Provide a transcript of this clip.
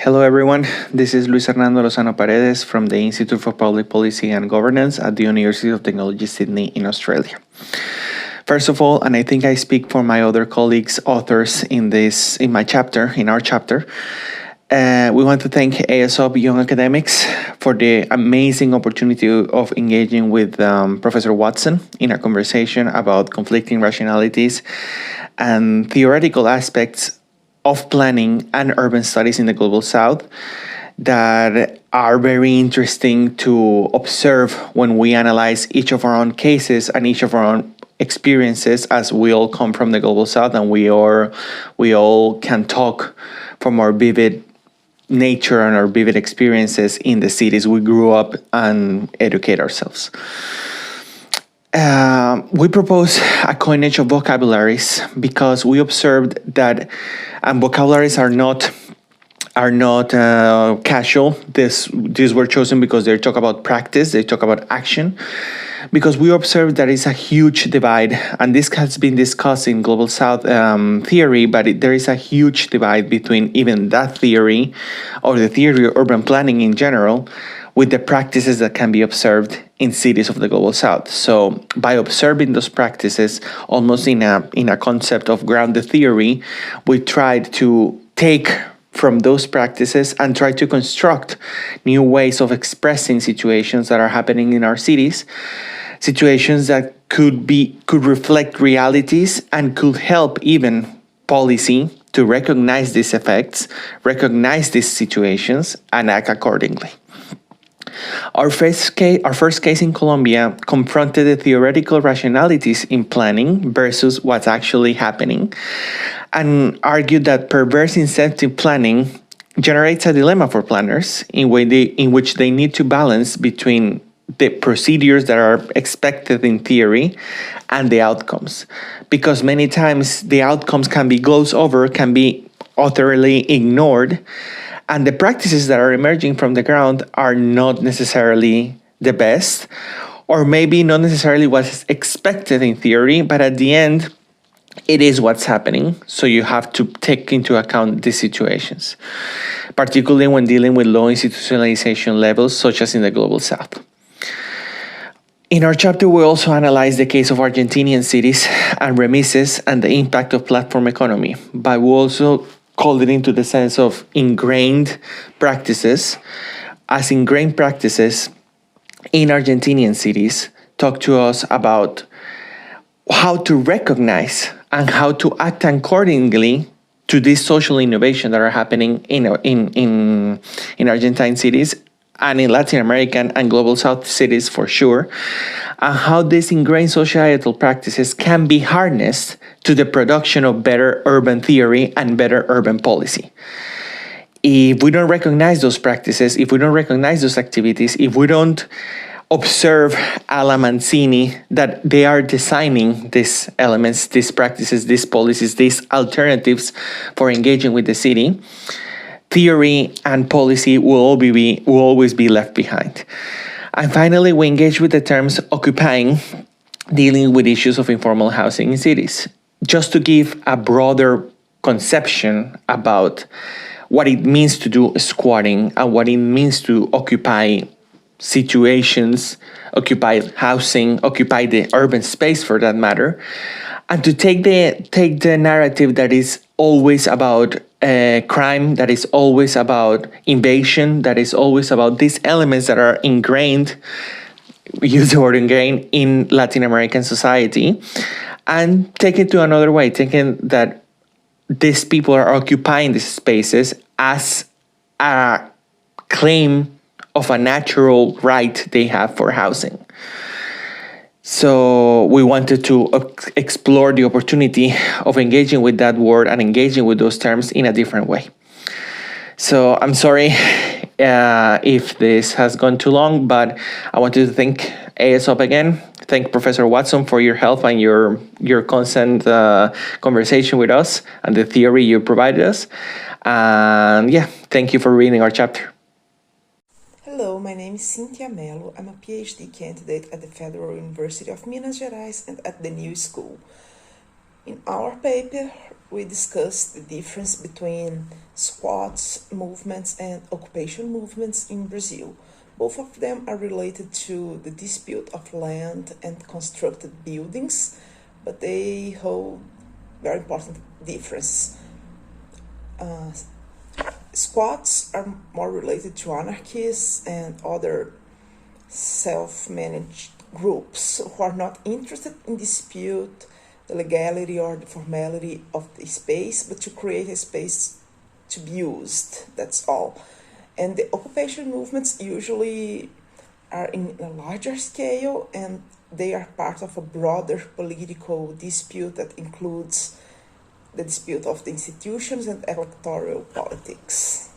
Hello, everyone. This is Hernando Lozano-Paredes from the Institute for Public Policy and Governance at the University of Technology, Sydney in Australia. First of all, and I think I speak for my other colleagues, authors in our chapter, we want to thank AESOP Young Academics for the amazing opportunity of engaging with Professor Watson in a conversation about conflicting rationalities and theoretical aspects of planning and urban studies in the Global South that are very interesting to observe when we analyze each of our own cases and each of our own experiences, as we all come from the Global South and we all can talk from our vivid nature and our vivid experiences in the cities we grew up and educate ourselves. We propose a coinage of vocabularies because we observed that vocabularies are not casual. These were chosen because they talk about practice, they talk about action, because we observed that it's a huge divide, and this has been discussed in Global South theory, but there is a huge divide between even that theory or the theory of urban planning in general with the practices that can be observed in cities of the Global South. So by observing those practices almost in a concept of grounded theory, we tried to take from those practices and try to construct new ways of expressing situations that are happening in our cities, situations that could reflect realities and could help even policy to recognize these effects, recognize these situations, and act accordingly. Our first case in Colombia confronted the theoretical rationalities in planning versus what's actually happening, and argued that perverse incentive planning generates a dilemma for planners in which they need to balance between the procedures that are expected in theory and the outcomes, because many times the outcomes can be glossed over, can be utterly ignored, and the practices that are emerging from the ground are not necessarily the best, or maybe not necessarily what's expected in theory, but at the end, it is what's happening. So you have to take into account these situations, particularly when dealing with low institutionalization levels, such as in the Global South. In our chapter, we also analyze the case of Argentinian cities and remises and the impact of platform economy, but we also called it into the sense of ingrained practices, as ingrained practices in Argentinian cities talk to us about how to recognize and how to act accordingly to this social innovation that are happening in Argentine cities and in Latin American and Global South cities for sure, and how these ingrained societal practices can be harnessed to the production of better urban theory and better urban policy. If we don't recognize those practices, if we don't recognize those activities, if we don't observe a la Mancini that they are designing these elements, these practices, these policies, these alternatives for engaging with the city, theory and policy will always be left behind. And finally, we engage with the terms occupying, dealing with issues of informal housing in cities, just to give a broader conception about what it means to do squatting and what it means to occupy situations, occupy housing, occupy the urban space for that matter, and to take the narrative that is always about crime, that is always about invasion, that is always about these elements that are ingrained, use the word ingrained, in Latin American society, and take it to another way, taking that these people are occupying these spaces as a claim of a natural right they have for housing. So we wanted to explore the opportunity of engaging with that word and engaging with those terms in a different way. So I'm sorry if this has gone too long, but I wanted to thank AESOP again. Thank Professor Watson for your help and your constant conversation with us and the theory you provided us. And thank you for reading our chapter. Hello, my name is Cynthia Mello. I'm a PhD candidate at the Federal University of Minas Gerais and at the New School. In our paper, we discussed the difference between squats movements and occupation movements in Brazil. Both of them are related to the dispute of land and constructed buildings, but they hold very important difference. Squats are more related to anarchists and other self-managed groups who are not interested in dispute the legality or the formality of the space, but to create a space to be used, that's all. And the occupation movements usually are in a larger scale, and they are part of a broader political dispute that includes the dispute of the institutions and electoral politics.